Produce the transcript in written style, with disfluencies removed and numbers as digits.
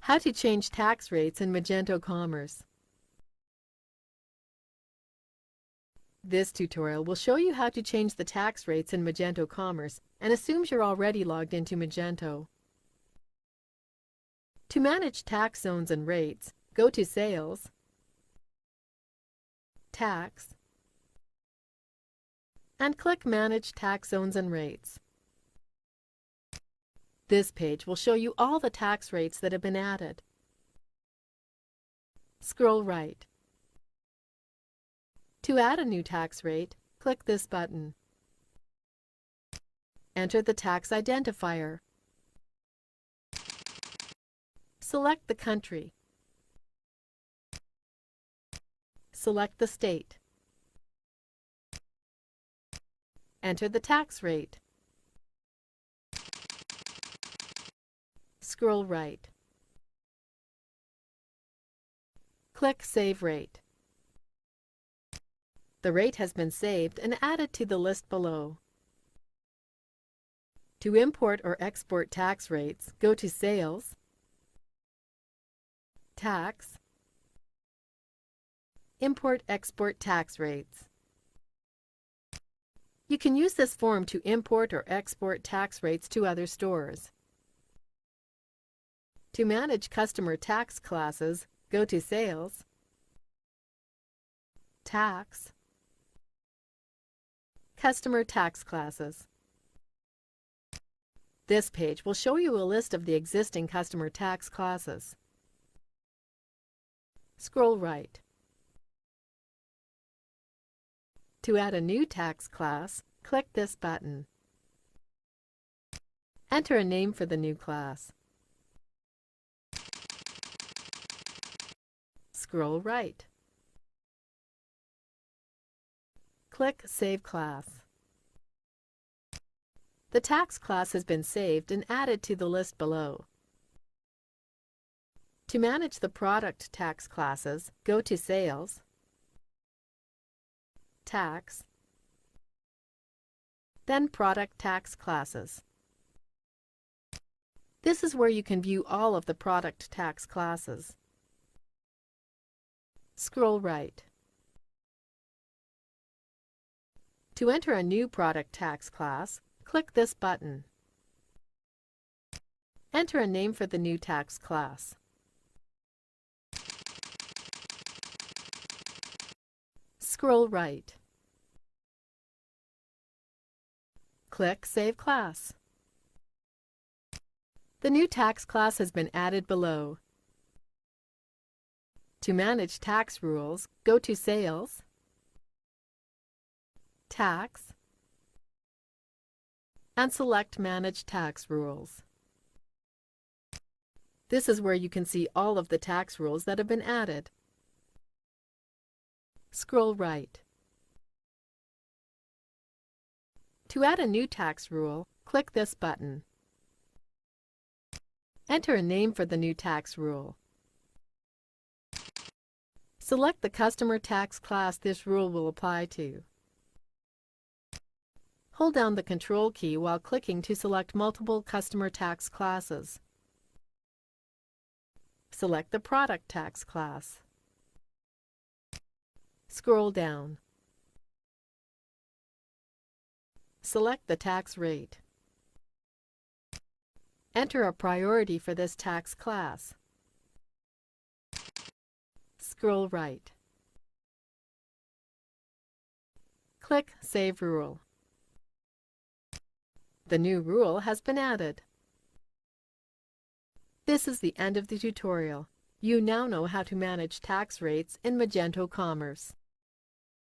How to change tax rates in Magento Commerce. This tutorial will show you how to change the tax rates in Magento Commerce and assumes you're already logged into Magento. To manage tax zones and rates, go to Sales, Tax, and click Manage Tax Zones and Rates. This page will show you all the tax rates that have been added. Scroll right. To add a new tax rate, click this button. Enter the tax identifier. Select the country. Select the state. Enter the tax rate. Scroll right. Click Save Rate. The rate has been saved and added to the list below. To import or export tax rates, go to Sales, Tax, Import/Export Tax Rates. You can use this form to import or export tax rates to other stores. To manage customer tax classes, go to Sales, Tax, Customer Tax Classes. This page will show you a list of the existing customer tax classes. Scroll right. To add a new tax class, click this button. Enter a name for the new class. Scroll right. Click Save Class. The tax class has been saved and added to the list below. To manage the product tax classes, go to Sales, Tax, then Product Tax Classes. This is where you can view all of the product tax classes. Scroll right. To enter a new product tax class, click this button. Enter a name for the new tax class. Scroll right. Click Save Class. The new tax class has been added below. To manage tax rules, go to Sales, Tax, and select Manage Tax Rules. This is where you can see all of the tax rules that have been added. Scroll right. To add a new tax rule, click this button. Enter a name for the new tax rule. Select the customer tax class this rule will apply to. Hold down the Control key while clicking to select multiple customer tax classes. Select the product tax class. Scroll down. Select the tax rate. Enter a priority for this tax class. Scroll right. Click Save Rule. The new rule has been added. This is the end of the tutorial. You now know how to manage tax rates in Magento Commerce.